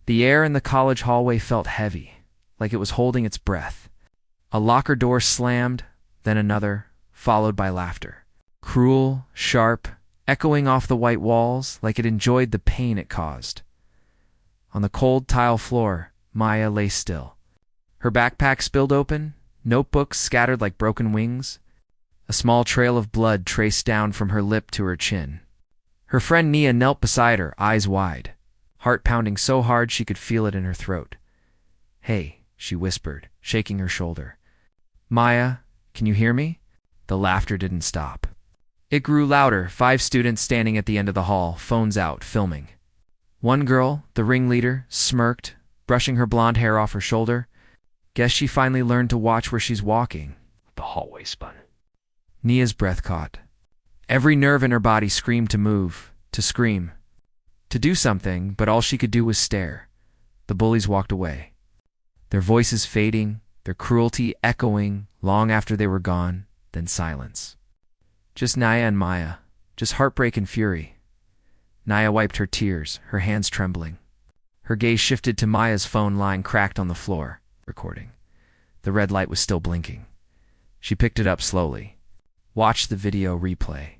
The air in the college hallway felt heavy, like it was holding its breath. A locker door slammed, then another, followed by laughter. Cruel, sharp, echoing off the white walls like it enjoyed the pain it caused. On the cold tile floor, Maya lay still. Her backpack spilled open, notebooks scattered like broken wings. A small trail of blood traced down from her lip to her chin. Her friend Nia knelt beside her, eyes wide, heart pounding so hard she could feel it in her throat. "Hey," she whispered, shaking her shoulder. "Maya, can you hear me?" The laughter didn't stop. It grew louder, 5 students standing at the end of the hall, phones out, filming. One girl, the ringleader, smirked, brushing her blonde hair off her shoulder. Guess she finally learned to watch where she's walking. The hallway spun. Nia's breath caught. Every nerve in her body screamed to move, to scream, to do something, but all she could do was stare. The bullies walked away, their voices fading, their cruelty echoing long after they were gone, then silence. Just Nia and Maya, just heartbreak and fury. Nia wiped her tears, her hands trembling. Her gaze shifted to Maya's phone lying cracked on the floor, recording. The red light was still blinking. She picked it up slowly. Watched the video replay.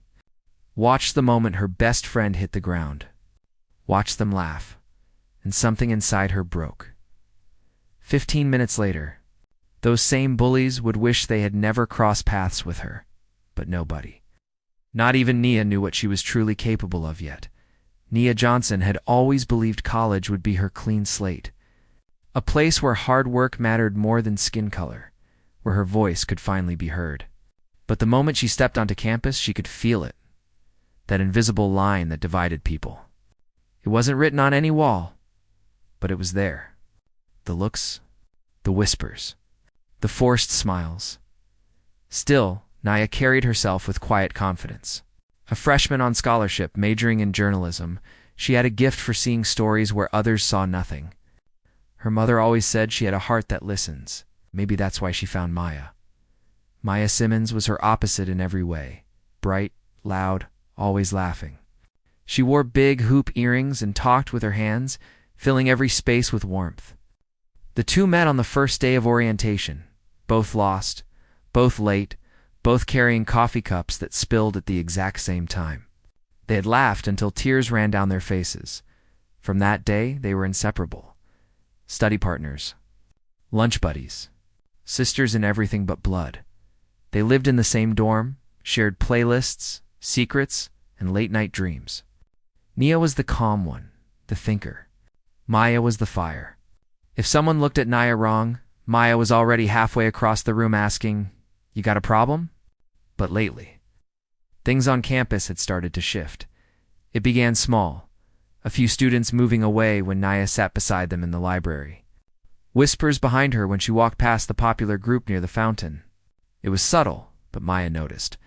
Watched the moment her best friend hit the ground. Watched them laugh, and something inside her broke. 15 minutes later, those same bullies would wish they had never crossed paths with her, but nobody. Not even Nia knew what she was truly capable of yet. Nia Johnson had always believed college would be her clean slate, a place where hard work mattered more than skin color, where her voice could finally be heard. But the moment she stepped onto campus, she could feel it, that invisible line that divided people. It wasn't written on any wall, but it was there. The looks, the whispers, the forced smiles. Still, Nia carried herself with quiet confidence. A freshman on scholarship, majoring in journalism, she had a gift for seeing stories where others saw nothing. Her mother always said she had a heart that listens. Maybe that's why she found Maya. Maya Simmons was her opposite in every way. Bright, loud, always laughing. She wore big hoop earrings and talked with her hands, filling every space with warmth. The two met on the first day of orientation, both lost, both late, both carrying coffee cups that spilled at the exact same time. They had laughed until tears ran down their faces. From that day, they were inseparable. Study partners, lunch buddies, sisters in everything but blood. They lived in the same dorm, shared playlists, secrets, and late-night dreams. Nia was the calm one, the thinker. Maya was the fire. If someone looked at Nia wrong, Maya was already halfway across the room asking, "You got a problem?" But lately, things on campus had started to shift. It began small, a few students moving away when Nia sat beside them in the library. Whispers behind her when she walked past the popular group near the fountain. It was subtle, but Maya noticed.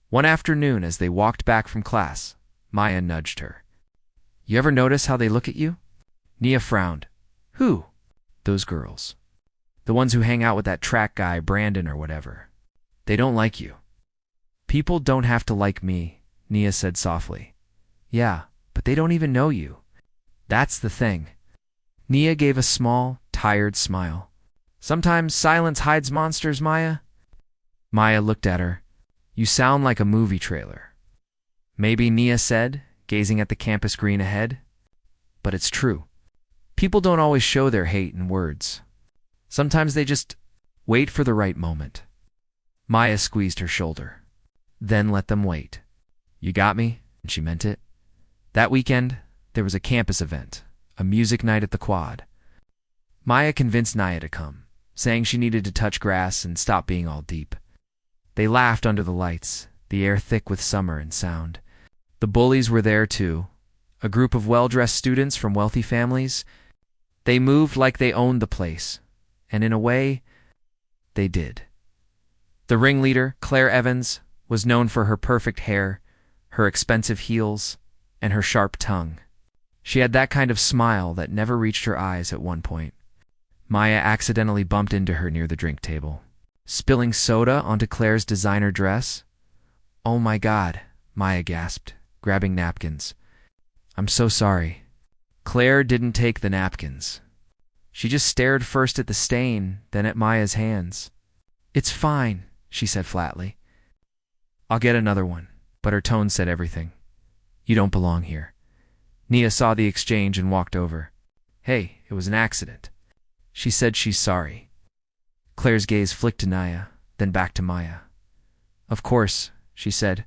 One afternoon, as they walked back from class, Maya nudged her. "You ever notice how they look at you?" Nia frowned. "Who?" "Those girls. The ones who hang out with that track guy, Brandon or whatever. They don't like you." "People don't have to like me," Nia said softly. "Yeah, but they don't even know you. That's the thing." Nia gave a small, tired smile. "Sometimes silence hides monsters, Maya." Maya looked at her. "You sound like a movie trailer." "Maybe," Nia said, gazing at the campus green ahead. "But it's true. People don't always show their hate in words. Sometimes they just wait for the right moment." Maya squeezed her shoulder. "Then let them wait. You got me?" And she meant it. That weekend, there was a campus event, a music night at the Quad. Maya convinced Nia to come, saying she needed to touch grass and stop being all deep. They laughed under the lights, the air thick with summer and sound. The bullies were there too, a group of well-dressed students from wealthy families. They moved like they owned the place, and in a way, they did. The ringleader, Claire Evans, was known for her perfect hair, her expensive heels, and her sharp tongue. She had that kind of smile that never reached her eyes at one point. Maya accidentally bumped into her near the drink table, spilling soda onto Claire's designer dress. "Oh my God," Maya gasped, grabbing napkins. "I'm so sorry." Claire didn't take the napkins. She just stared first at the stain, then at Maya's hands. "It's fine," she said flatly. "I'll get another one," but her tone said everything. "You don't belong here." Nia saw the exchange and walked over. "Hey, it was an accident." She said she's sorry. Claire's gaze flicked to Nia, then back to Maya. "Of course," she said.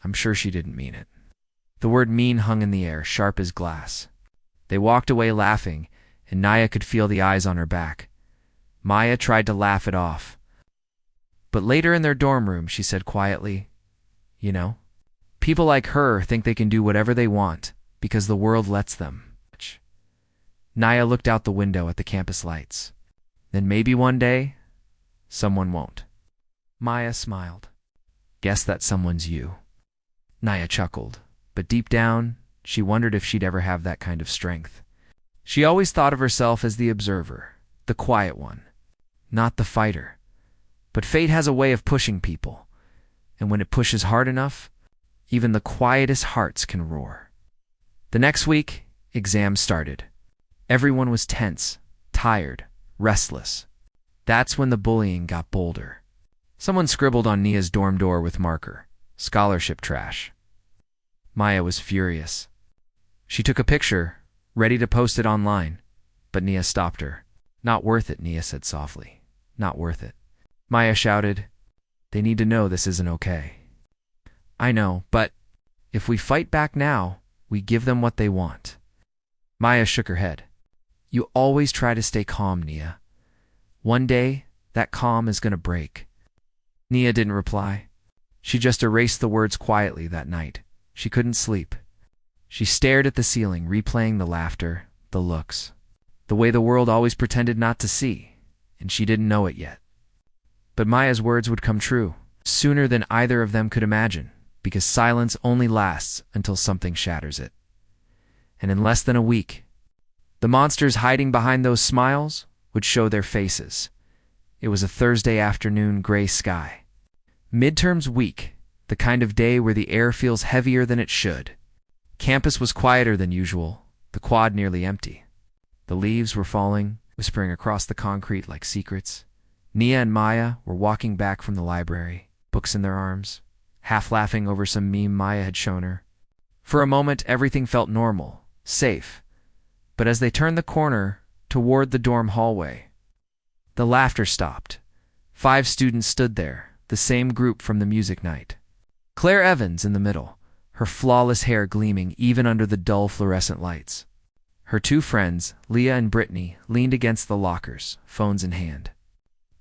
I'm sure she didn't mean it. The word mean hung in the air, sharp as glass. They walked away laughing, and Nia could feel the eyes on her back. Maya tried to laugh it off. But later in their dorm room, she said quietly, "You know, people like her think they can do whatever they want because the world lets them." Nia looked out the window at the campus lights. Then maybe one day, someone won't. Maya smiled. "Guess that someone's you." Nia chuckled, but deep down, she wondered if she'd ever have that kind of strength. She always thought of herself as the observer, the quiet one, not the fighter. But fate has a way of pushing people, and when it pushes hard enough, even the quietest hearts can roar. The next week, exams started. Everyone was tense, tired, restless. That's when the bullying got bolder. Someone scribbled on Nia's dorm door with marker, "Scholarship trash." Maya was furious. She took a picture, ready to post it online, but Nia stopped her. "Not worth it," Nia said softly. "Not worth it." Maya shouted, "They need to know this isn't okay." "I know, but if we fight back now, we give them what they want." Maya shook her head. "You always try to stay calm, Nia. One day, that calm is going to break." Nia didn't reply. She just erased the words quietly that night. She couldn't sleep. She stared at the ceiling, replaying the laughter, the looks, the way the world always pretended not to see, and she didn't know it yet. But Maya's words would come true, sooner than either of them could imagine, because silence only lasts until something shatters it. And in less than a week, the monsters hiding behind those smiles would show their faces. It was a Thursday afternoon, gray sky. Midterms week, the kind of day where the air feels heavier than it should. Campus was quieter than usual, the quad nearly empty. The leaves were falling, whispering across the concrete like secrets. Nia and Maya were walking back from the library, books in their arms, half laughing over some meme Maya had shown her. For a moment, everything felt normal, safe. But as they turned the corner toward the dorm hallway, the laughter stopped. 5 students stood there, the same group from the music night. Claire Evans in the middle, her flawless hair gleaming even under the dull fluorescent lights. Her 2 friends, Leah and Brittany, leaned against the lockers, phones in hand.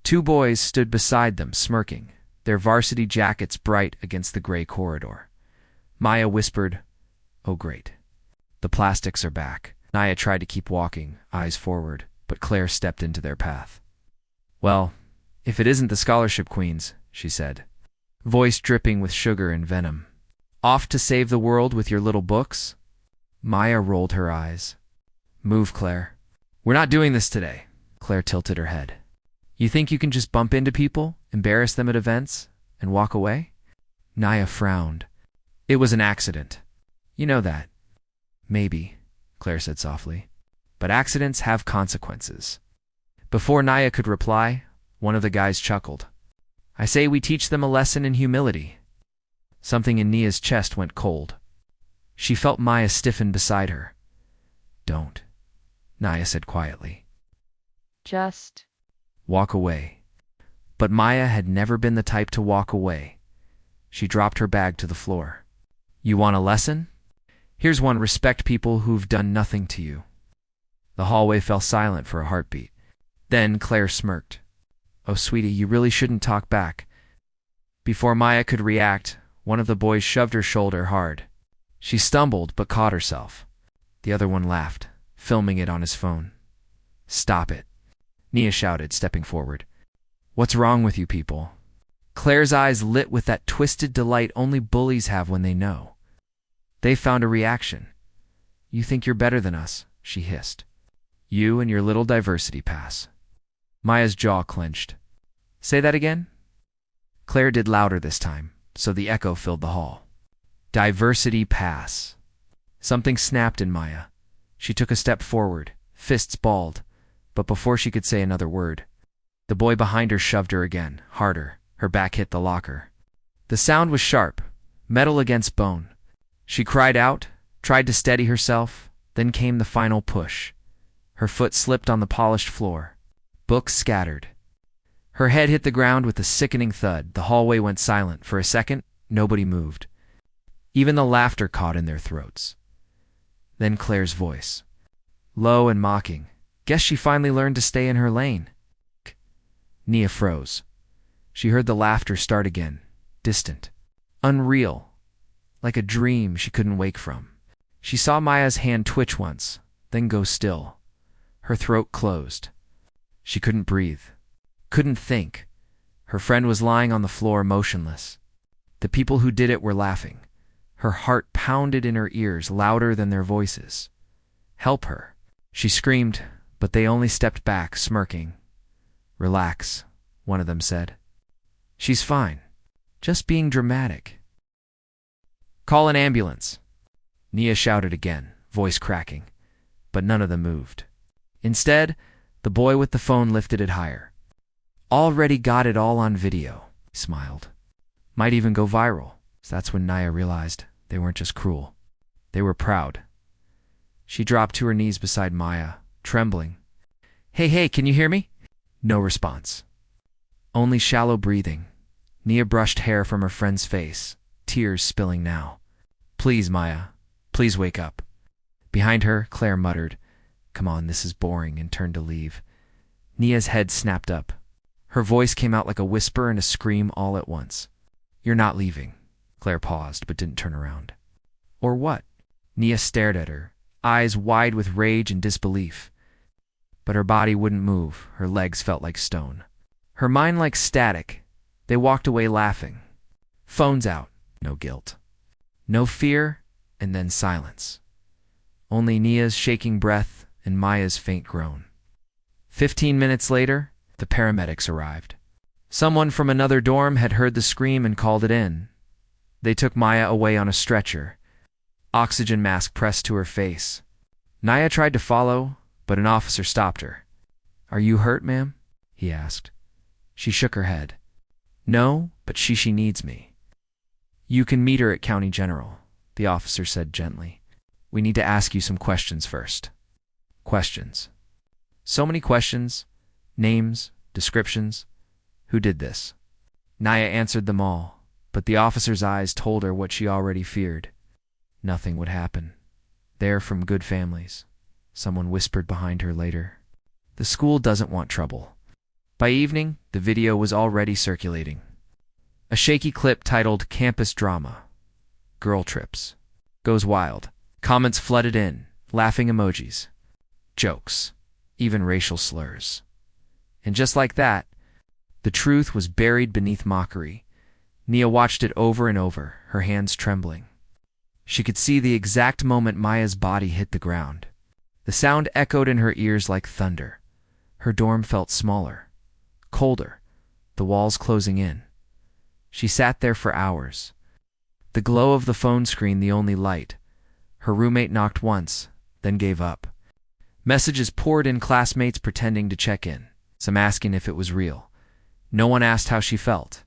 2 boys stood beside them, smirking, their varsity jackets bright against the gray corridor. Maya whispered, "Oh great. The plastics are back." Nia tried to keep walking, eyes forward, but Claire stepped into their path. "Well, if it isn't the scholarship queens," she said, voice dripping with sugar and venom. "Off to save the world with your little books?" Maya rolled her eyes. "Move, Claire. We're not doing this today." Claire tilted her head. "You think you can just bump into people, embarrass them at events, and walk away?" Nia frowned. "It was an accident. You know that." "Maybe," Claire said softly, "but accidents have consequences." Before Nia could reply, one of the guys chuckled. "I say we teach them a lesson in humility." Something in Nia's chest went cold. She felt Maya stiffen beside her. "Don't," Nia said quietly. "Just walk away." But Maya had never been the type to walk away. She dropped her bag to the floor. "You want a lesson? Here's one: respect people who've done nothing to you." The hallway fell silent for a heartbeat. Then Claire smirked. "Oh, sweetie, you really shouldn't talk back." Before Maya could react, one of the boys shoved her shoulder hard. She stumbled but caught herself. The other one laughed, filming it on his phone. "Stop it," Nia shouted, stepping forward. "What's wrong with you people?" Claire's eyes lit with that twisted delight only bullies have when they know. They found a reaction. "You think you're better than us," she hissed. "You and your little diversity pass." Maya's jaw clenched. "Say that again?" Claire did louder this time, so the echo filled the hall. "Diversity pass." Something snapped in Maya. She took a step forward, fists balled, but before she could say another word, the boy behind her shoved her again, harder. Her back hit the locker. The sound was sharp, metal against bone. She cried out, tried to steady herself, then came the final push. Her foot slipped on the polished floor. Books scattered. Her head hit the ground with a sickening thud. The hallway went silent. For a second, nobody moved. Even the laughter caught in their throats. Then Claire's voice, low and mocking. Guess she finally learned to stay in her lane. Nia froze. She heard the laughter start again, distant, unreal, like a dream she couldn't wake from. She saw Maya's hand twitch once, then go still. Her throat closed. She couldn't breathe, couldn't think. Her friend was lying on the floor motionless. The people who did it were laughing. Her heart pounded in her ears louder than their voices. Help her. She screamed, but they only stepped back, smirking. Relax, one of them said. She's fine. Just being dramatic. Call an ambulance. Nia shouted again, voice cracking, but none of them moved. Instead, the boy with the phone lifted it higher. Already got it all on video, he smiled. Might even go viral. That's when Nia realized they weren't just cruel. They were proud. She dropped to her knees beside Maya, trembling. Hey, can you hear me? No response. Only shallow breathing. Nia brushed hair from her friend's face, tears spilling now. Please, Maya. Please wake up. Behind her, Claire muttered, Come on, this is boring, and turned to leave. Nia's head snapped up. Her voice came out like a whisper and a scream all at once. You're not leaving. Claire paused, but didn't turn around. Or what? Nia stared at her, eyes wide with rage and disbelief. But her body wouldn't move. Her legs felt like stone. Her mind like static. They walked away laughing. Phones out. No guilt. No fear, and then silence. Only Nia's shaking breath and Maya's faint groan. 15 minutes later, the paramedics arrived. Someone from another dorm had heard the scream and called it in. They took Maya away on a stretcher, oxygen mask pressed to her face. Nia tried to follow, but an officer stopped her. Are you hurt, ma'am? He asked. She shook her head. No, but she needs me. You can meet her at County General, the officer said gently. We need to ask you some questions first. Questions. So many questions. Names, descriptions. Who did this? Nia answered them all, but the officer's eyes told her what she already feared. Nothing would happen. They're from good families. Someone whispered behind her later. The school doesn't want trouble. By evening, the video was already circulating. A shaky clip titled Campus Drama. Girl trips. Goes wild. Comments flooded in, laughing emojis. Jokes. Even racial slurs. And just like that, the truth was buried beneath mockery. Nia watched it over and over, her hands trembling. She could see the exact moment Maya's body hit the ground. The sound echoed in her ears like thunder. Her dorm felt smaller, colder, the walls closing in. She sat there for hours. The glow of the phone screen the only light. Her roommate knocked once, then gave up. Messages poured in, classmates pretending to check in, some asking if it was real. No one asked how she felt.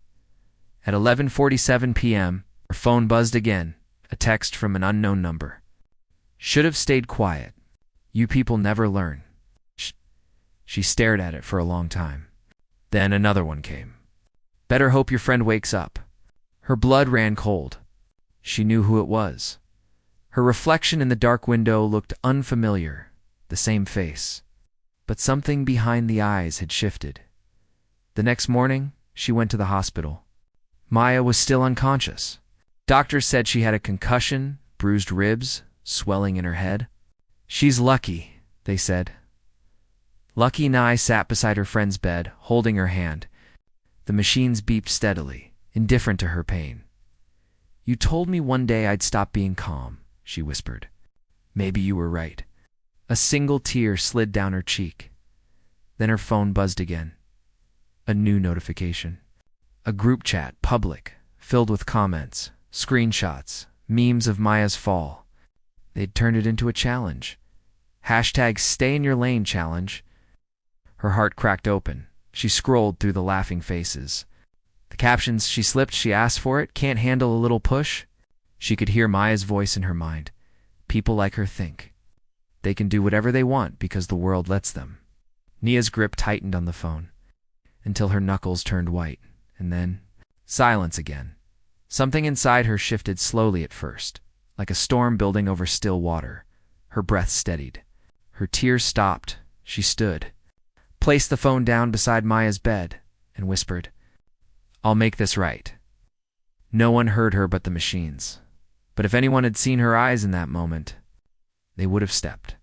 At 11:47 p.m., her phone buzzed again, a text from an unknown number. Should have stayed quiet. You people never learn. She stared at it for a long time. Then another one came. Better hope your friend wakes up. Her blood ran cold. She knew who it was. Her reflection in the dark window looked unfamiliar, the same face. But something behind the eyes had shifted. The next morning, she went to the hospital. Maya was still unconscious. Doctors said she had a concussion, bruised ribs, swelling in her head. She's lucky, they said. Lucky Nia sat beside her friend's bed, holding her hand. The machines beeped steadily, indifferent to her pain. You told me one day I'd stop being calm, she whispered. Maybe you were right. A single tear slid down her cheek. Then her phone buzzed again. A new notification. A group chat, public, filled with comments, screenshots, memes of Maya's fall. They'd turned it into a challenge. Hashtag stay in your lane challenge. Her heart cracked open. She scrolled through the laughing faces. The captions, she slipped, she asked for it, can't handle a little push. She could hear Maya's voice in her mind. People like her think they can do whatever they want because the world lets them. Nia's grip tightened on the phone until her knuckles turned white, and then silence again. Something inside her shifted slowly at first, like a storm building over still water. Her breath steadied. Her tears stopped. She stood, placed the phone down beside Maya's bed, and whispered, "I'll make this right." No one heard her but the machines. But if anyone had seen her eyes in that moment, they would have stepped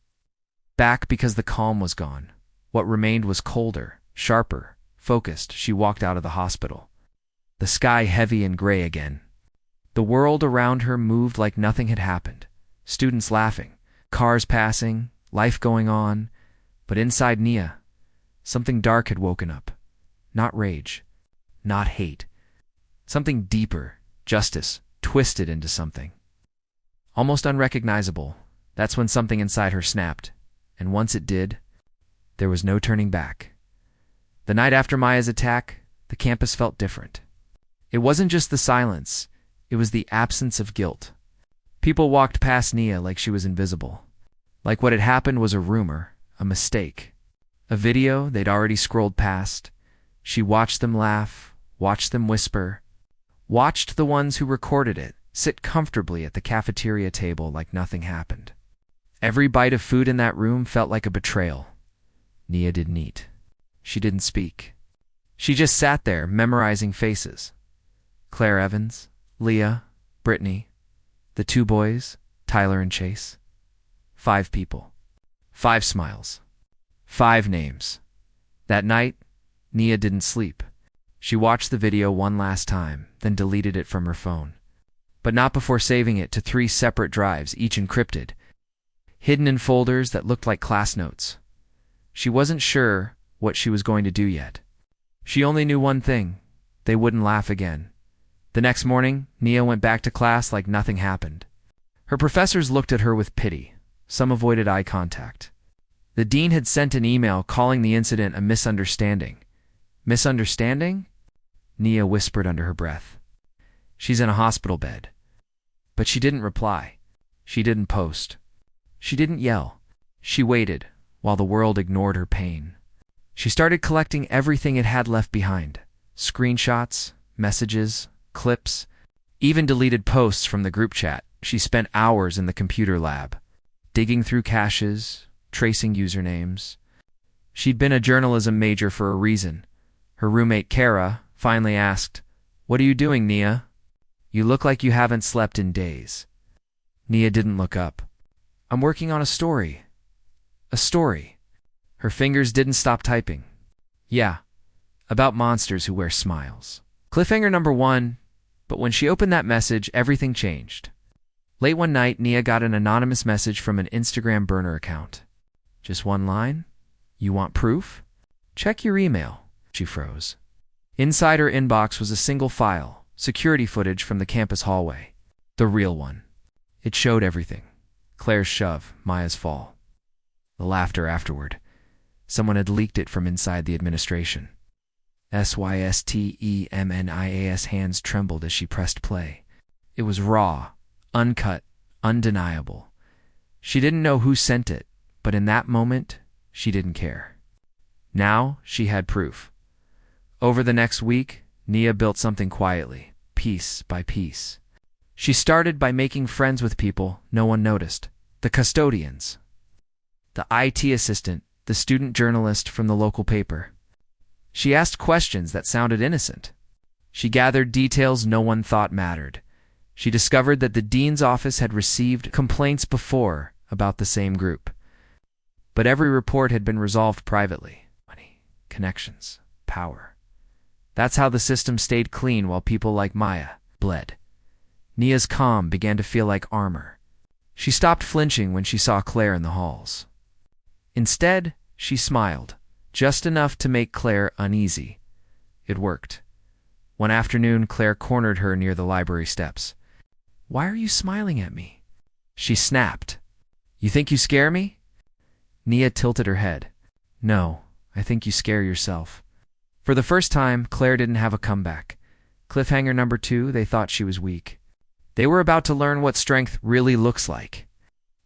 back because the calm was gone. What remained was colder, sharper, focused. She walked out of the hospital, the sky heavy and gray again. The world around her moved like nothing had happened. Students laughing, cars passing, life going on. But inside Nia, something dark had woken up. Not rage, not hate. Something deeper, justice, twisted into something almost unrecognizable. That's when something inside her snapped. And once it did, there was no turning back. The night after Maya's attack, the campus felt different. It wasn't just the silence, it was the absence of guilt. People walked past Nia like she was invisible. Like what had happened was a rumor, a mistake. A video they'd already scrolled past. She watched them laugh, watched them whisper, watched the ones who recorded it sit comfortably at the cafeteria table like nothing happened. Every bite of food in that room felt like a betrayal. Nia didn't eat. She didn't speak. She just sat there, memorizing faces. Claire Evans, Leah, Brittany, the two boys, Tyler and Chase. 5 people. 5 smiles. 5 names. That night, Nia didn't sleep. She watched the video one last time, then deleted it from her phone. But not before saving it to 3 separate drives, each encrypted, hidden in folders that looked like class notes. She wasn't sure what she was going to do yet. She only knew one thing: they wouldn't laugh again. The next morning, Nia went back to class like nothing happened. Her professors looked at her with pity. Some avoided eye contact. The dean had sent an email calling the incident a misunderstanding. Misunderstanding? Nia whispered under her breath. She's in a hospital bed. But she didn't reply. She didn't post. She didn't yell. She waited, while the world ignored her pain. She started collecting everything it had left behind. Screenshots, messages, clips, even deleted posts from the group chat. She spent hours in the computer lab, digging through caches, tracing usernames. She'd been a journalism major for a reason. Her roommate, Kara, finally asked, "What are you doing, Nia? You look like you haven't slept in days." Nia didn't look up. "I'm working on a story." A story. Her fingers didn't stop typing. Yeah, about monsters who wear smiles. Cliffhanger number 1, but when she opened that message, everything changed. Late one night, Nia got an anonymous message from an Instagram burner account. Just one line? You want proof? Check your email. She froze. Inside her inbox was a single file, security footage from the campus hallway. The real one. It showed everything. Claire's shove, Maya's fall. The laughter afterward. Someone had leaked it from inside the administration. Systemnia's hands trembled as she pressed play. It was raw, uncut, undeniable. She didn't know who sent it, but in that moment, she didn't care. Now she had proof. Over the next week, Nia built something quietly, piece by piece. She started by making friends with people no one noticed. The custodians, the IT assistant, the student journalist from the local paper. She asked questions that sounded innocent. She gathered details no one thought mattered. She discovered that the dean's office had received complaints before about the same group. But every report had been resolved privately. Money, connections, power. That's how the system stayed clean while people like Maya bled. Nia's calm began to feel like armor. She stopped flinching when she saw Claire in the halls. Instead, she smiled, just enough to make Claire uneasy. It worked. One afternoon, Claire cornered her near the library steps. "Why are you smiling at me?" She snapped. "You think you scare me?" Nia tilted her head. No, I think you scare yourself. For the first time, Claire didn't have a comeback. Cliffhanger number 2, they thought she was weak. They were about to learn what strength really looks like.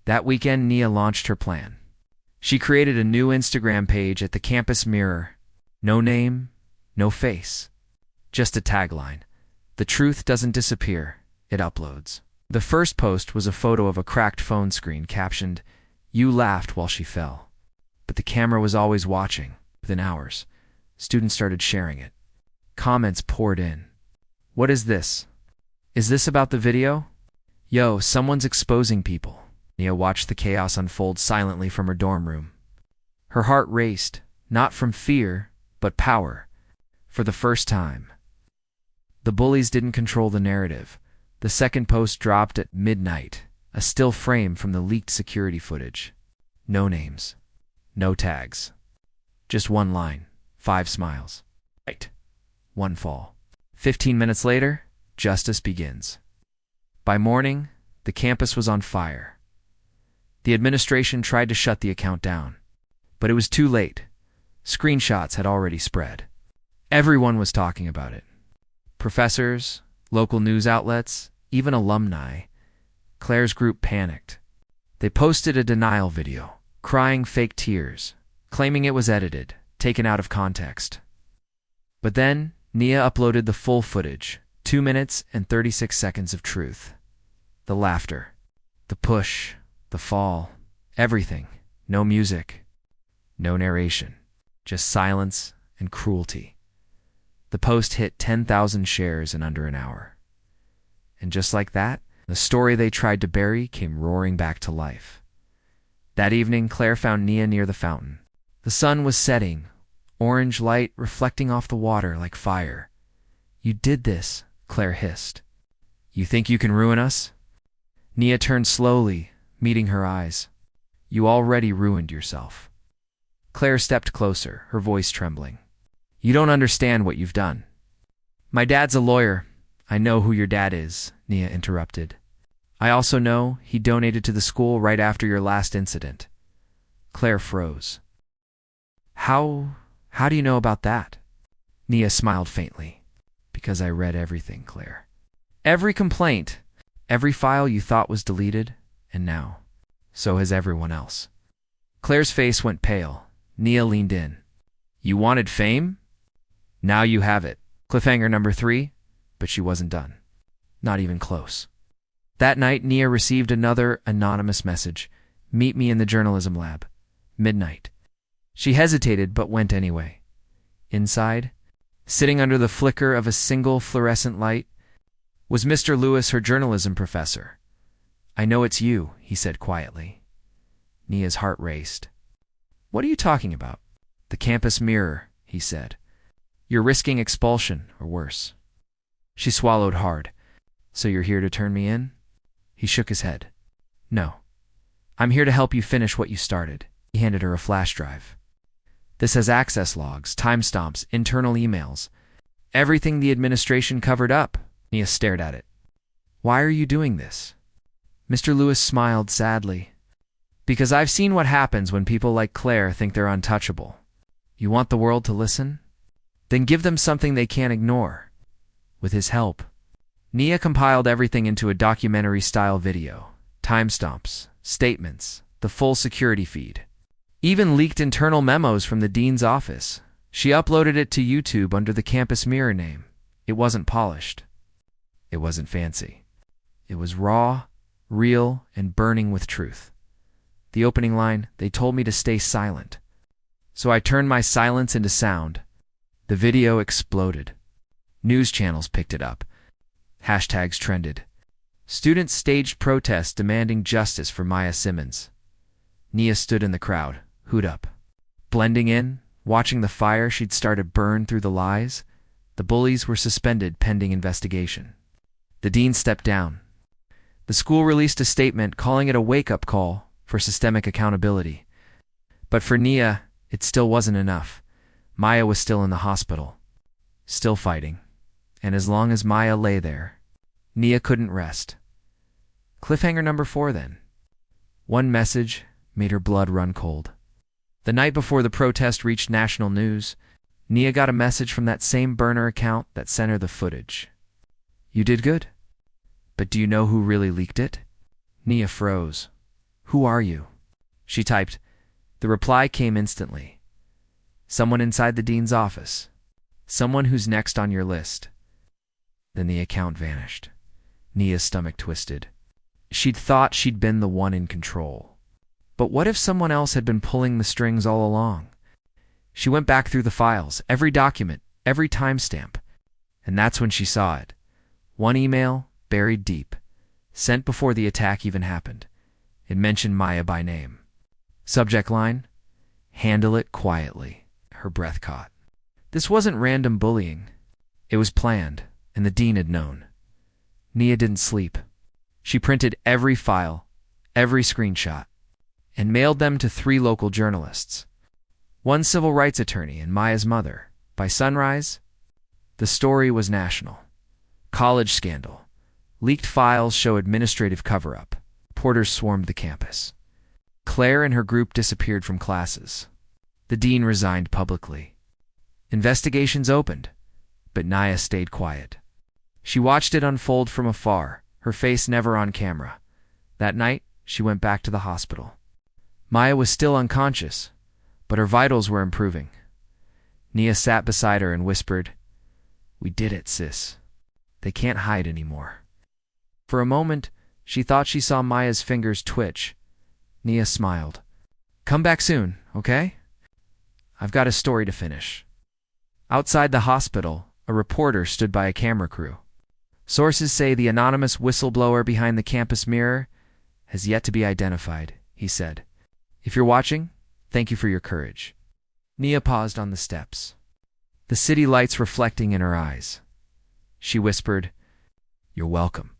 That weekend, Nia launched her plan. She created a new Instagram page at the campus Mirror. No name, no face. Just a tagline. The truth doesn't disappear, it uploads. The first post was a photo of a cracked phone screen captioned, "You laughed while she fell." But the camera was always watching. Within hours, students started sharing it. Comments poured in. What is this? Is this about the video? Yo, someone's exposing people. Nia watched the chaos unfold silently from her dorm room. Her heart raced, not from fear, but power. For the first time. The bullies didn't control the narrative. The second post dropped at midnight, a still frame from the leaked security footage. No names. No tags. Just one line. 5 smiles. Right. 1 fall. 15 minutes later, justice begins. By morning, the campus was on fire. The administration tried to shut the account down, but it was too late. Screenshots had already spread. Everyone was talking about it. Professors, local news outlets, even alumni. Claire's group panicked. They posted a denial video, crying fake tears, claiming it was edited, taken out of context. But then, Nia uploaded the full footage, 2 minutes and 36 seconds of truth. The laughter, the push, the fall, everything. No music, no narration, just silence and cruelty. The post hit 10,000 shares in under an hour. And just like that, the story they tried to bury came roaring back to life. That evening, Claire found Nia near the fountain. The sun was setting, orange light reflecting off the water like fire. You did this, Claire hissed. You think you can ruin us? Nia turned slowly, meeting her eyes. You already ruined yourself. Claire stepped closer, her voice trembling. You don't understand what you've done. My dad's a lawyer. I know who your dad is, Nia interrupted. I also know he donated to the school right after your last incident. Claire froze. How do you know about that? Nia smiled faintly. Because I read everything, Claire. Every complaint, every file you thought was deleted, and now, so has everyone else. Claire's face went pale. Nia leaned in. You wanted fame? Now you have it. Cliffhanger number 3, but she wasn't done. Not even close. That night, Nia received another anonymous message. Meet me in the journalism lab. Midnight. She hesitated, but went anyway. Inside, sitting under the flicker of a single fluorescent light, was Mr. Lewis, her journalism professor. I know it's you, he said quietly. Nia's heart raced. What are you talking about? The campus Mirror, he said. You're risking expulsion, or worse. She swallowed hard. So you're here to turn me in? He shook his head. No. I'm here to help you finish what you started. He handed her a flash drive. This has access logs, timestamps, internal emails. Everything the administration covered up. Nia stared at it. Why are you doing this? Mr. Lewis smiled sadly. Because I've seen what happens when people like Claire think they're untouchable. You want the world to listen? Then give them something they can't ignore. With his help, Nia compiled everything into a documentary-style video. Timestamps, statements, the full security feed. Even leaked internal memos from the dean's office. She uploaded it to YouTube under the Campus Mirror name. It wasn't polished. It wasn't fancy. It was raw, real, and burning with truth. The opening line, they told me to stay silent. So I turned my silence into sound. The video exploded. News channels picked it up. Hashtags trended. Students staged protests demanding justice for Maya Simmons. Nia stood in the crowd, hood up. Blending in, watching the fire she'd started burn through the lies, the bullies were suspended pending investigation. The dean stepped down. The school released a statement calling it a wake-up call for systemic accountability. But for Nia, it still wasn't enough. Maya was still in the hospital, still fighting. And as long as Maya lay there, Nia couldn't rest. Cliffhanger number 4 then. One message made her blood run cold. The night before the protest reached national news, Nia got a message from that same burner account that sent her the footage. "You did good? But do you know who really leaked it?" Nia froze. "Who are you?" She typed. The reply came instantly. "Someone inside the dean's office. Someone who's next on your list." Then the account vanished. Nia's stomach twisted. She'd thought she'd been the one in control. But what if someone else had been pulling the strings all along? She went back through the files, every document, every timestamp. And that's when she saw it. One email, buried deep, sent before the attack even happened. It mentioned Maya by name. Subject line: "Handle it quietly." Her breath caught. This wasn't random bullying. It was planned, and the dean had known. Nia didn't sleep. She printed every file, every screenshot, and mailed them to 3 local journalists. One civil rights attorney and Maya's mother. By sunrise, the story was national. College scandal. Leaked files show administrative cover-up. Reporters swarmed the campus. Claire and her group disappeared from classes. The dean resigned publicly. Investigations opened, but Nia stayed quiet. She watched it unfold from afar, her face never on camera. That night, she went back to the hospital. Maya was still unconscious, but her vitals were improving. Nia sat beside her and whispered, "We did it, sis. They can't hide anymore." For a moment, she thought she saw Maya's fingers twitch. Nia smiled. "Come back soon, okay? I've got a story to finish." Outside the hospital, a reporter stood by a camera crew. "Sources say the anonymous whistleblower behind the campus mirror has yet to be identified," he said. "If you're watching, thank you for your courage." Nia paused on the steps, the city lights reflecting in her eyes. She whispered, "You're welcome,"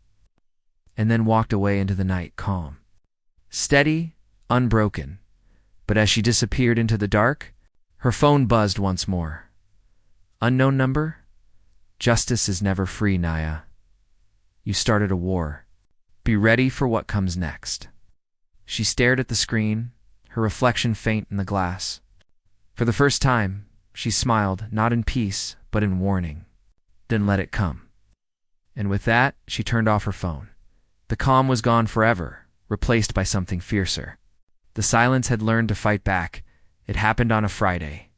and then walked away into the night, calm, steady, unbroken. But as she disappeared into the dark, her phone buzzed once more. "Unknown number? Justice is never free, Nia. You started a war. Be ready for what comes next." She stared at the screen, her reflection faint in the glass. For the first time, she smiled, not in peace, but in warning. Then let it come. And with that, she turned off her phone. The calm was gone forever, replaced by something fiercer. The silence had learned to fight back. It happened on a Friday.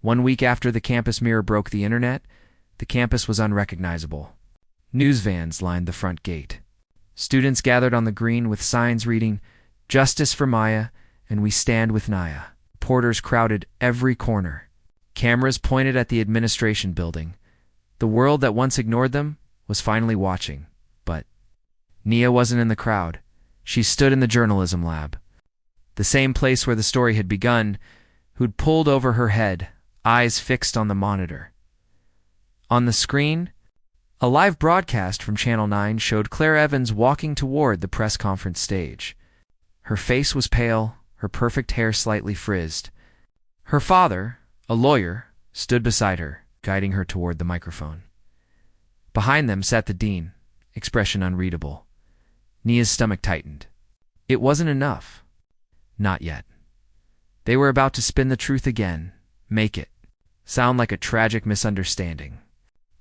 1 week after the campus mirror broke the internet, the campus was unrecognizable. News vans lined the front gate. Students gathered on the green with signs reading, "Justice for Maya," and "We stand with Nia." Reporters crowded every corner. Cameras pointed at the administration building. The world that once ignored them was finally watching. But Nia wasn't in the crowd. She stood in the journalism lab, the same place where the story had begun, who'd pulled over her head, eyes fixed on the monitor. On the screen, a live broadcast from Channel 9 showed Claire Evans walking toward the press conference stage. Her face was pale, her perfect hair slightly frizzed. Her father, a lawyer, stood beside her, guiding her toward the microphone. Behind them sat the dean, expression unreadable. Nia's stomach tightened. It wasn't enough. Not yet. They were about to spin the truth again, make it sound like a tragic misunderstanding.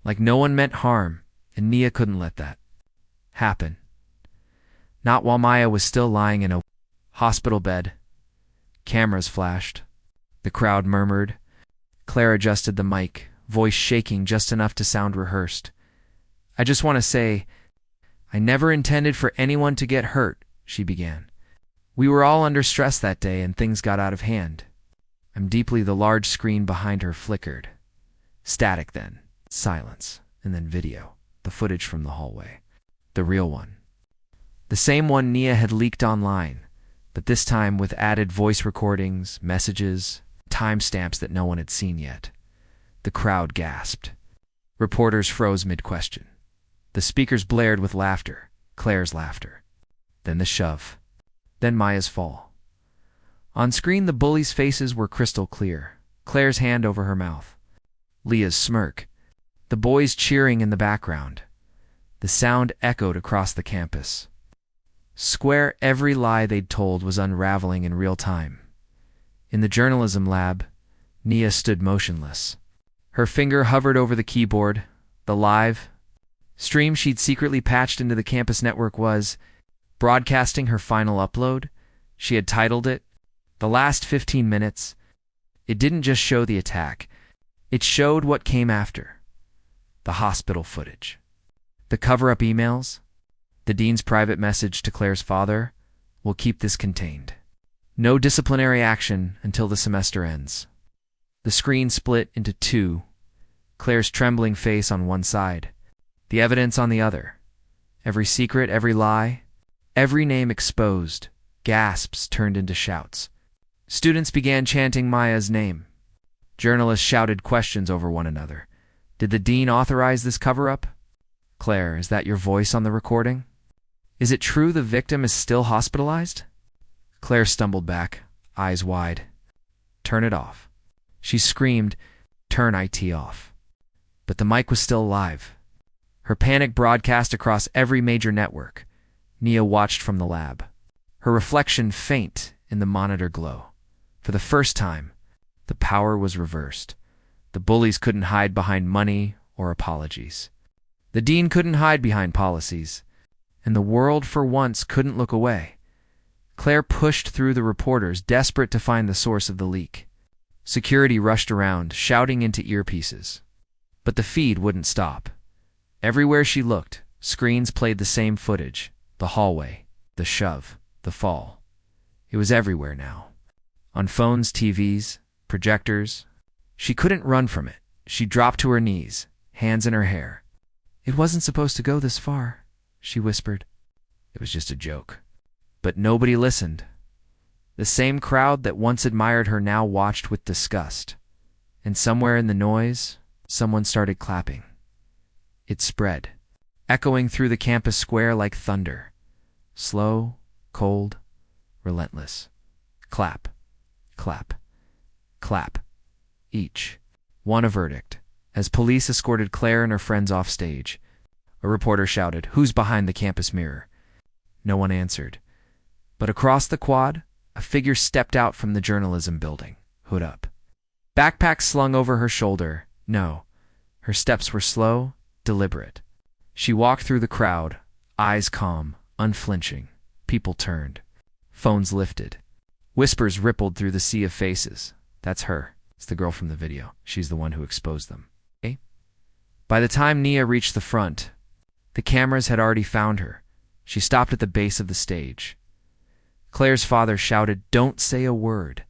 Like no one meant harm, and Nia couldn't let that happen. Not while Maya was still lying in a hospital bed. Cameras flashed. The crowd murmured. Claire adjusted the mic, voice shaking just enough to sound rehearsed. "I just want to say, I never intended for anyone to get hurt," she began. "We were all under stress that day and things got out of hand." The large screen behind her flickered. Static then. Silence, and then video, the footage from the hallway. The real one. The same one Nia had leaked online, but this time with added voice recordings, messages, timestamps that no one had seen yet. The crowd gasped. Reporters froze mid-question. The speakers blared with laughter, Claire's laughter. Then the shove. Then Maya's fall. On screen, the bullies' faces were crystal clear, Claire's hand over her mouth. Leah's smirk. The boys cheering in the background. The sound echoed across the campus. Square every lie they'd told was unraveling in real time. In the journalism lab, Nia stood motionless. Her finger hovered over the keyboard. The live stream she'd secretly patched into the campus network was broadcasting her final upload. She had titled it, "The Last 15 Minutes." It didn't just show the attack. It showed what came after. The hospital footage. The cover-up emails. The dean's private message to Claire's father. "We'll keep this contained. No disciplinary action until the semester ends." The screen split into two. Claire's trembling face on one side. The evidence on the other. Every secret, every lie. Every name exposed. Gasps turned into shouts. Students began chanting Maya's name. Journalists shouted questions over one another. Did the dean authorize this cover-up? Claire, is that your voice on the recording? Is it true the victim is still hospitalized? Claire stumbled back, eyes wide. Turn it off. She screamed, turn IT off. But the mic was still live. Her panic broadcast across every major network. Nia watched from the lab. Her reflection faint in the monitor glow. For the first time, the power was reversed. The bullies couldn't hide behind money or apologies. The dean couldn't hide behind policies. And the world, for once, couldn't look away. Claire pushed through the reporters, desperate to find the source of the leak. Security rushed around, shouting into earpieces. But the feed wouldn't stop. Everywhere she looked, screens played the same footage. The hallway, the shove, the fall. It was everywhere now. On phones, TVs, projectors. She couldn't run from it. She dropped to her knees, hands in her hair. "It wasn't supposed to go this far," she whispered. It was just a joke. But nobody listened. The same crowd that once admired her now watched with disgust. And somewhere in the noise, someone started clapping. It spread, echoing through the campus square like thunder. Slow, cold, relentless. Clap, clap, clap. Each. One a verdict. As police escorted Claire and her friends off stage, a reporter shouted, "Who's behind the campus mirror?" No one answered. But across the quad, a figure stepped out from the journalism building, hood up. Backpack slung over her shoulder. No. Her steps were slow, deliberate. She walked through the crowd, eyes calm, unflinching. People turned. Phones lifted. Whispers rippled through the sea of faces. "That's her. It's the girl from the video. She's the one who exposed them." Eh? By the time Nia reached the front, the cameras had already found her. She stopped at the base of the stage. Claire's father shouted, "Don't say a word."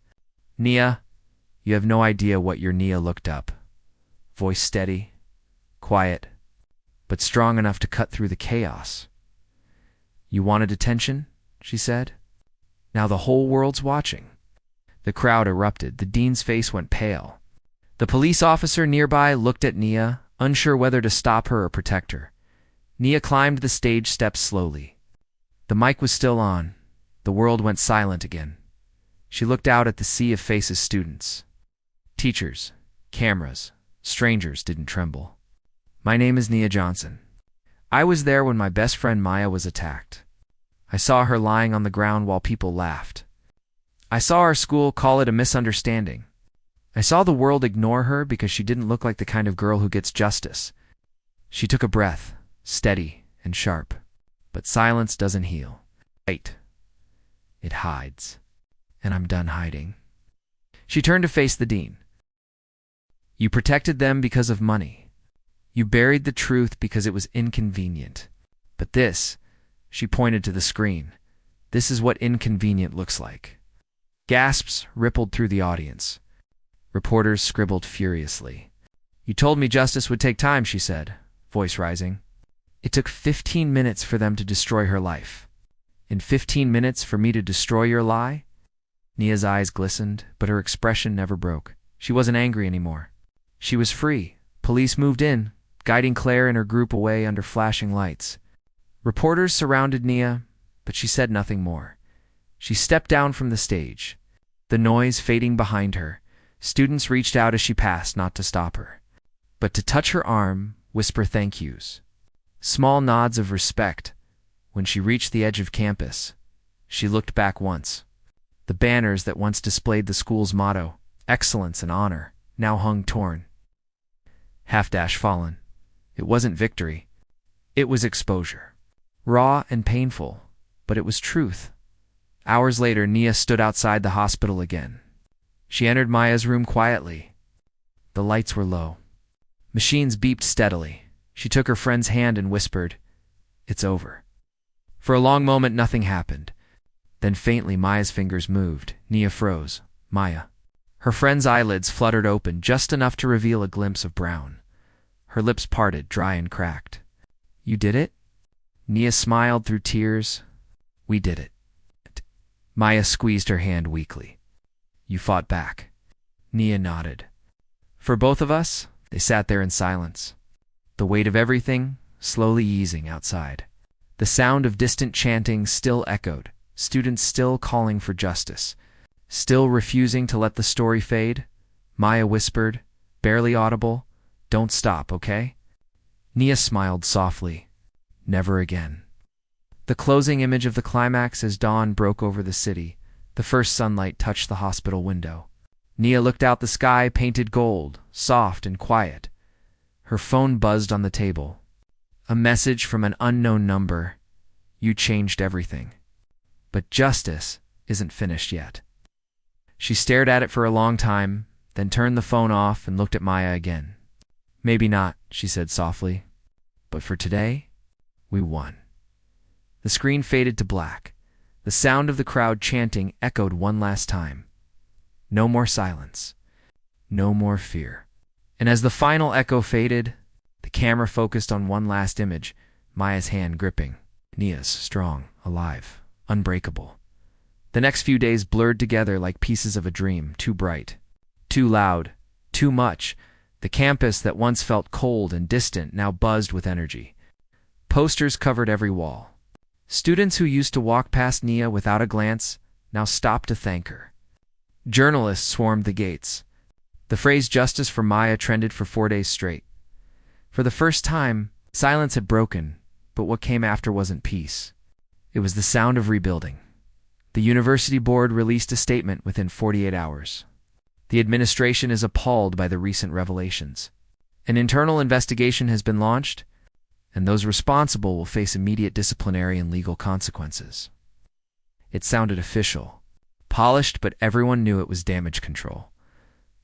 "Nia, you have no idea what your Nia looked up." Voice steady, quiet, but strong enough to cut through the chaos. "You wanted attention?" she said. "Now the whole world's watching." The crowd erupted. The dean's face went pale. The police officer nearby looked at Nia, unsure whether to stop her or protect her. Nia climbed the stage steps slowly. The mic was still on. The world went silent again. She looked out at the sea of faces. Students, teachers, cameras, strangers didn't tremble. "My name is Nia Johnson. I was there when my best friend Maya was attacked. I saw her lying on the ground while people laughed. I saw our school call it a misunderstanding. I saw the world ignore her because she didn't look like the kind of girl who gets justice." She took a breath, steady and sharp. But silence doesn't heal. Wait. It hides. And I'm done hiding. She turned to face the dean. "You protected them because of money. You buried the truth because it was inconvenient. But this," she pointed to the screen, "this is what inconvenient looks like." Gasps rippled through the audience. Reporters scribbled furiously. "You told me justice would take time," she said, voice rising. "It took 15 minutes for them to destroy her life. And 15 minutes for me to destroy your lie?" Nia's eyes glistened, but her expression never broke. She wasn't angry anymore. She was free. Police moved in, guiding Claire and her group away under flashing lights. Reporters surrounded Nia, but she said nothing more. She stepped down from the stage, the noise fading behind her. Students reached out as she passed, not to stop her, but to touch her arm, whisper thank yous. Small nods of respect. When she reached the edge of campus, she looked back once. The banners that once displayed the school's motto, excellence and honor, now hung torn. Half-dash fallen. It wasn't victory. It was exposure. Raw and painful, but it was truth. Hours later, Nia stood outside the hospital again. She entered Maya's room quietly. The lights were low. Machines beeped steadily. She took her friend's hand and whispered, "It's over." For a long moment, nothing happened. Then faintly, Maya's fingers moved. Nia froze. Maya. Her friend's eyelids fluttered open, just enough to reveal a glimpse of brown. Her lips parted, dry and cracked. "You did it?" Nia smiled through tears. "We did it." Maya squeezed her hand weakly. "You fought back." Nia nodded. For both of us, they sat there in silence. The weight of everything slowly easing outside. The sound of distant chanting still echoed, students still calling for justice, still refusing to let the story fade. Maya whispered, barely audible, "Don't stop, okay?" Nia smiled softly. "Never again." The closing image of the climax as dawn broke over the city. The first sunlight touched the hospital window. Nia looked out the sky, painted gold, soft and quiet. Her phone buzzed on the table. A message from an unknown number. "You changed everything. But justice isn't finished yet." She stared at it for a long time, then turned the phone off and looked at Maya again. "Maybe not," she said softly. "But for today, we won." The screen faded to black. The sound of the crowd chanting echoed one last time. No more silence. No more fear. And as the final echo faded, the camera focused on one last image, Maya's hand gripping. Nia's strong, alive, unbreakable. The next few days blurred together like pieces of a dream, too bright, too loud, too much. The campus that once felt cold and distant now buzzed with energy. Posters covered every wall. Students who used to walk past Nia without a glance now stopped to thank her. Journalists swarmed the gates. The phrase "justice for Maya" trended for 4 days straight. For the first time, silence had broken, but what came after wasn't peace. It was the sound of rebuilding. The university board released a statement within 48 hours. The administration is appalled by the recent revelations. An internal investigation has been launched, and those responsible will face immediate disciplinary and legal consequences. It sounded official, polished, but everyone knew it was damage control.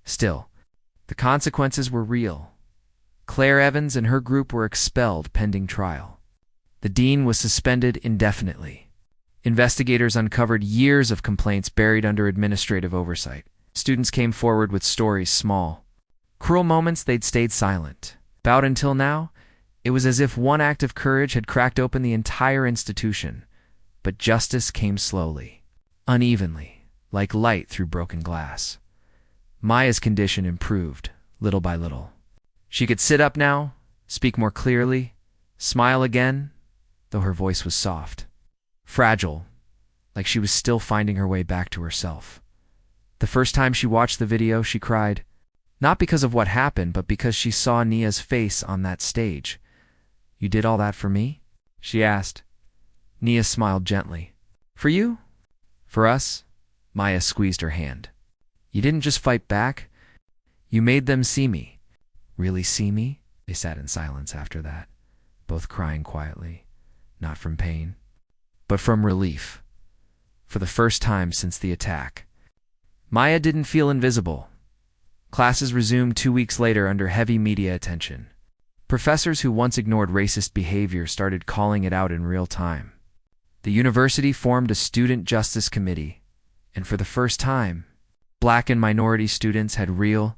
Still, the consequences were real. Claire Evans and her group were expelled pending trial. The dean was suspended indefinitely. Investigators uncovered years of complaints buried under administrative oversight. Students came forward with stories, small, cruel moments they'd stayed silent about until now. It was as if one act of courage had cracked open the entire institution. But justice came slowly, unevenly, like light through broken glass. Maya's condition improved, little by little. She could sit up now, speak more clearly, smile again, though her voice was soft. Fragile, like she was still finding her way back to herself. The first time she watched the video, she cried, not because of what happened, but because she saw Nia's face on that stage. "You did all that for me?" she asked. Nia smiled gently. "For you? For us?" Maya squeezed her hand. "You didn't just fight back. You made them see me." "Really see me?" They sat in silence after that, both crying quietly, not from pain, but from relief. For the first time since the attack, Maya didn't feel invisible. Classes resumed 2 weeks later under heavy media attention. Professors who once ignored racist behavior started calling it out in real time. The university formed a student justice committee, and for the first time, Black and minority students had real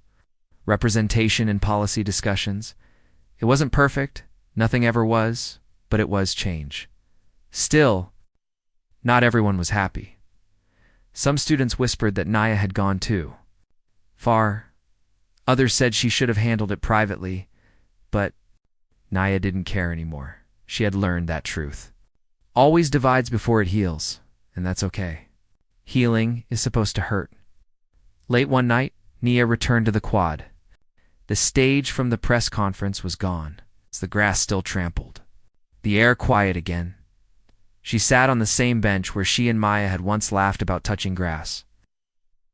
representation in policy discussions. It wasn't perfect, nothing ever was, but it was change. Still, not everyone was happy. Some students whispered that Nia had gone too far. Others said she should have handled it privately, but Nia didn't care anymore. She had learned that truth always divides before it heals, and that's okay. Healing is supposed to hurt. Late one night, Nia returned to the quad. The stage from the press conference was gone. The grass still trampled. The air quiet again. She sat on the same bench where she and Maya had once laughed about touching grass.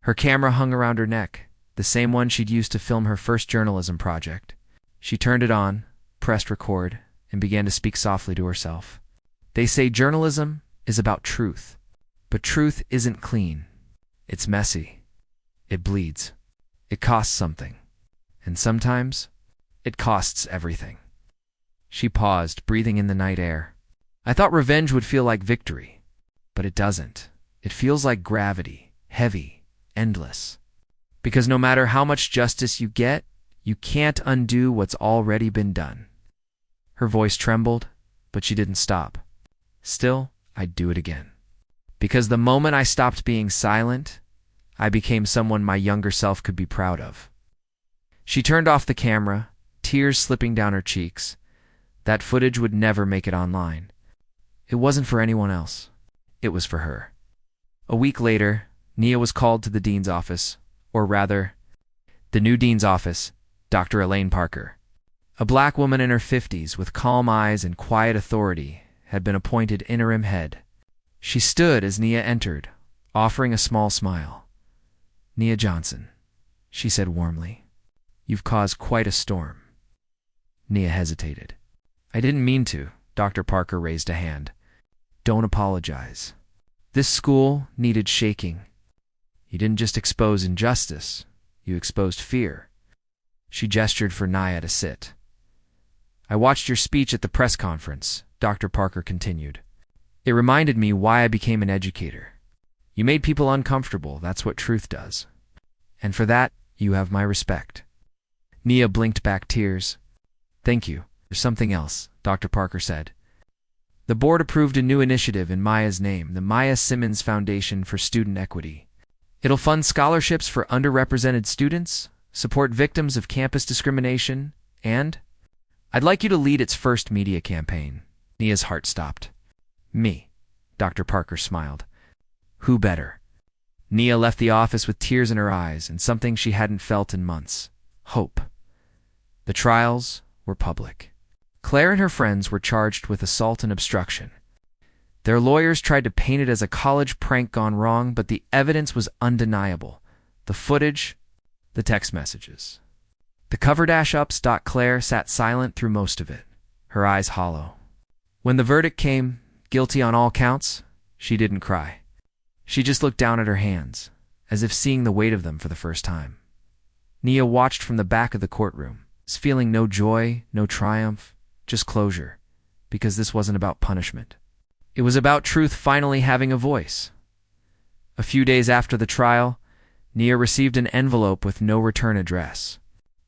Her camera hung around her neck, the same one she'd used to film her first journalism project. She turned it on, pressed record, and began to speak softly to herself. They say journalism is about truth, but truth isn't clean. It's messy. It bleeds. It costs something. And sometimes, it costs everything. She paused, breathing in the night air. I thought revenge would feel like victory, but it doesn't. It feels like gravity, heavy, endless. Because no matter how much justice you get, you can't undo what's already been done. Her voice trembled, but she didn't stop. Still, I'd do it again. Because the moment I stopped being silent, I became someone my younger self could be proud of. She turned off the camera, tears slipping down her cheeks. That footage would never make it online. It wasn't for anyone else. It was for her. A week later, Nia was called to the dean's office, or rather, the new dean's office, Dr. Elaine Parker. A black woman in her 50s with calm eyes and quiet authority had been appointed interim head. She stood as Nia entered, offering a small smile. "Nia Johnson," she said warmly, "you've caused quite a storm." Nia hesitated. "I didn't mean to." Dr. Parker raised a hand. "Don't apologize. This school needed shaking. You didn't just expose injustice, you exposed fear." She gestured for Nia to sit. "I watched your speech at the press conference," Dr. Parker continued. "It reminded me why I became an educator. You made people uncomfortable, that's what truth does. And for that, you have my respect." Nia blinked back tears. "Thank you. There's something else," Dr. Parker said. "The board approved a new initiative in Maya's name, the Maya Simmons Foundation for Student Equity. It'll fund scholarships for underrepresented students, support victims of campus discrimination, and I'd like you to lead its first media campaign." Nia's heart stopped. "Me," Dr. Parker smiled. "Who better?" Nia left the office with tears in her eyes and something she hadn't felt in months: hope. The trials were public. Claire and her friends were charged with assault and obstruction. Their lawyers tried to paint it as a college prank gone wrong, but the evidence was undeniable. The footage, the text messages. The cover-ups. Claire sat silent through most of it, her eyes hollow. When the verdict came, guilty on all counts, she didn't cry. She just looked down at her hands, as if seeing the weight of them for the first time. Nia watched from the back of the courtroom, feeling no joy, no triumph, just closure, because this wasn't about punishment. It was about truth finally having a voice. A few days after the trial, Nia received an envelope with no return address.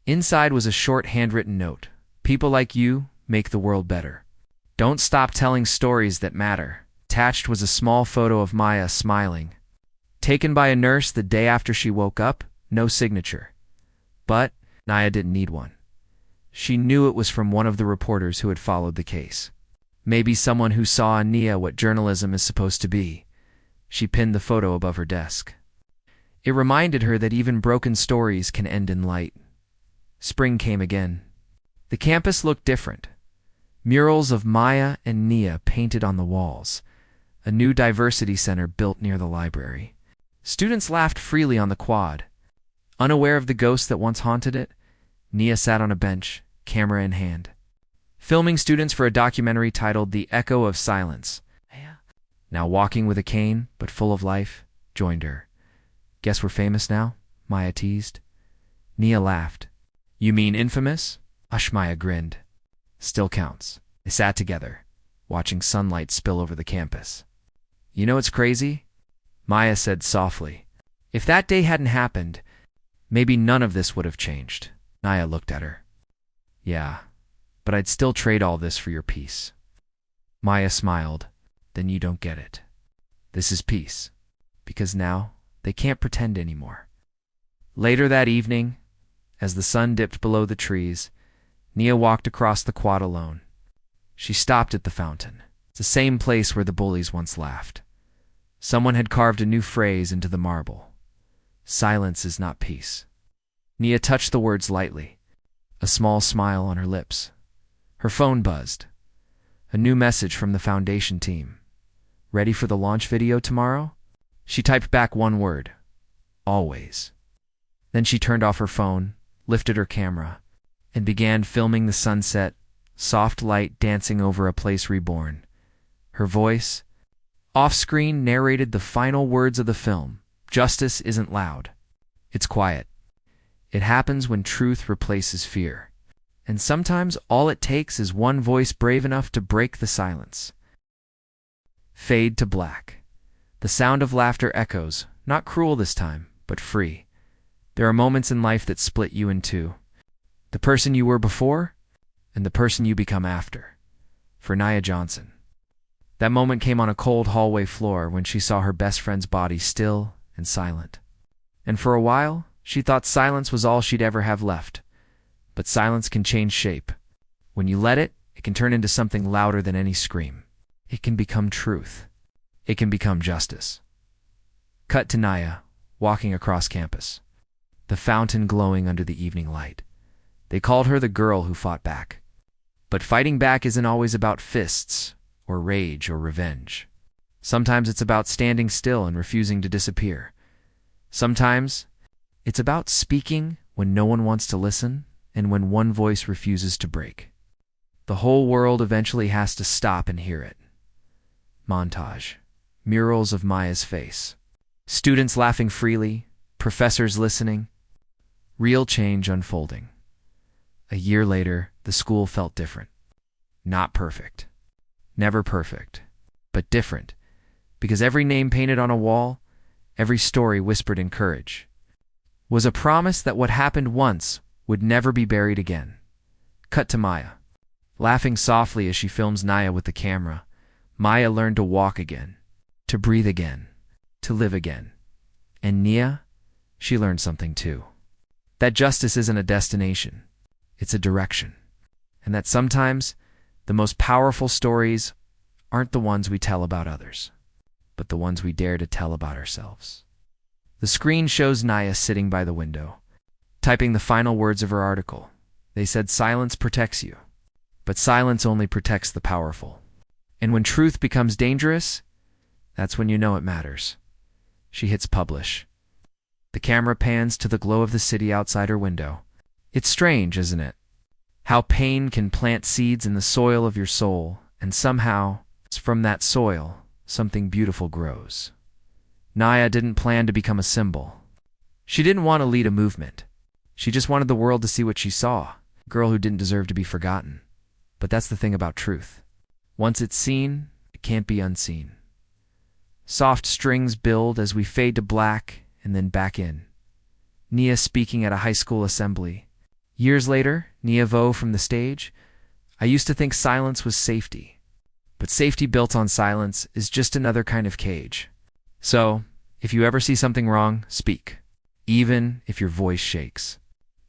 Inside was a short handwritten note. "People like you make the world better. Don't stop telling stories that matter." Attached was a small photo of Maya smiling. Taken by a nurse the day after she woke up, no signature. But Nia didn't need one. She knew it was from one of the reporters who had followed the case. Maybe someone who saw in Nia what journalism is supposed to be. She pinned the photo above her desk. It reminded her that even broken stories can end in light. Spring came again. The campus looked different. Murals of Maya and Nia painted on the walls. A new diversity center built near the library. Students laughed freely on the quad. Unaware of the ghost that once haunted it, Nia sat on a bench, camera in hand, filming students for a documentary titled The Echo of Silence. Now walking with a cane, but full of life, joined her. "Guess we're famous now?" Maya teased. Nia laughed. "You mean infamous?" Maya grinned. "Still counts." They sat together, watching sunlight spill over the campus. "You know what's crazy?" Maya said softly. "If that day hadn't happened, maybe none of this would have changed." Nia looked at her. "Yeah, but I'd still trade all this for your peace." Maya smiled. "Then you don't get it. This is peace. Because now, they can't pretend anymore." Later that evening, as the sun dipped below the trees, Nia walked across the quad alone. She stopped at the fountain. It's the same place where the bullies once laughed. Someone had carved a new phrase into the marble. "Silence is not peace." Nia touched the words lightly, a small smile on her lips. Her phone buzzed. A new message from the foundation team. Ready for the launch video tomorrow? She typed back one word. Always. Then she turned off her phone, lifted her camera, and began filming the sunset, soft light dancing over a place reborn. Her voice, off-screen, narrated the final words of the film. Justice isn't loud. It's quiet. It happens when truth replaces fear. And sometimes all it takes is one voice brave enough to break the silence. Fade to black. The sound of laughter echoes, not cruel this time, but free. There are moments in life that split you in two. The person you were before, and the person you become after. For Nia Johnson. That moment came on a cold hallway floor when she saw her best friend's body still and silent. And for a while, she thought silence was all she'd ever have left. But silence can change shape. When you let it, it can turn into something louder than any scream. It can become truth. It can become justice. Cut to Nia, walking across campus. The fountain glowing under the evening light. They called her the girl who fought back. But fighting back isn't always about fists, or rage, or revenge. Sometimes it's about standing still and refusing to disappear. Sometimes it's about speaking when no one wants to listen and when one voice refuses to break. The whole world eventually has to stop and hear it. Montage. Murals of Maya's face. Students laughing freely, professors listening. Real change unfolding. A year later, the school felt different. Not perfect. Never perfect. But different. Because every name painted on a wall, every story whispered in courage, was a promise that what happened once would never be buried again. Cut to Maya. Laughing softly as she films Nia with the camera, Maya learned to walk again, to breathe again, to live again. And Nia, she learned something too. That justice isn't a destination, it's a direction. And that sometimes the most powerful stories aren't the ones we tell about others, but the ones we dare to tell about ourselves. The screen shows Nia sitting by the window, typing the final words of her article. They said silence protects you, but silence only protects the powerful. And when truth becomes dangerous, that's when you know it matters. She hits publish. The camera pans to the glow of the city outside her window. It's strange, isn't it? How pain can plant seeds in the soil of your soul, and somehow, from that soil, something beautiful grows. Nia didn't plan to become a symbol. She didn't want to lead a movement. She just wanted the world to see what she saw, a girl who didn't deserve to be forgotten. But that's the thing about truth. Once it's seen, it can't be unseen. Soft strings build as we fade to black and then back in. Nia speaking at a high school assembly. Years later, Nia Vo from the stage. I used to think silence was safety. But safety built on silence is just another kind of cage. So, if you ever see something wrong, speak. Even if your voice shakes.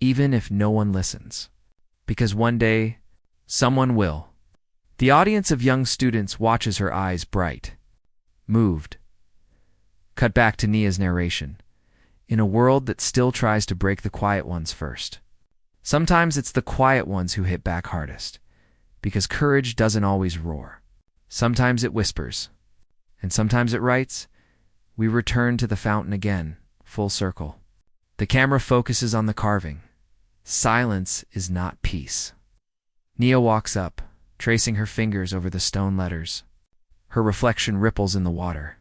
Even if no one listens. Because one day, someone will. The audience of young students watches her eyes bright. Moved. Cut back to Nia's narration. In a world that still tries to break the quiet ones first. Sometimes it's the quiet ones who hit back hardest. Because courage doesn't always roar. Sometimes it whispers. And sometimes it writes. We return to the fountain again, full circle. The camera focuses on the carving. Silence is not peace. Nia walks up, tracing her fingers over the stone letters. Her reflection ripples in the water.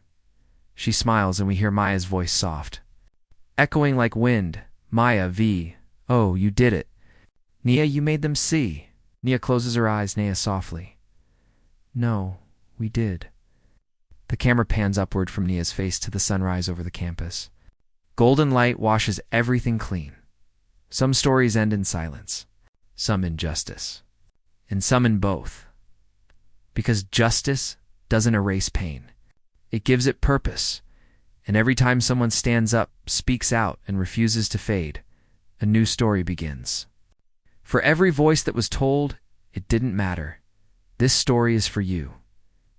She smiles and we hear Maya's voice soft. Echoing like wind, Maya V. Oh, you did it. Nia, you made them see. Nia closes her eyes, Nia softly. No, we did. The camera pans upward from Nia's face to the sunrise over the campus. Golden light washes everything clean. Some stories end in silence, some in justice, and some in both. Because justice doesn't erase pain. It gives it purpose. And every time someone stands up, speaks out, and refuses to fade, a new story begins. For every voice that was told, it didn't matter. This story is for you.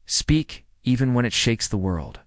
Speak even when it shakes the world.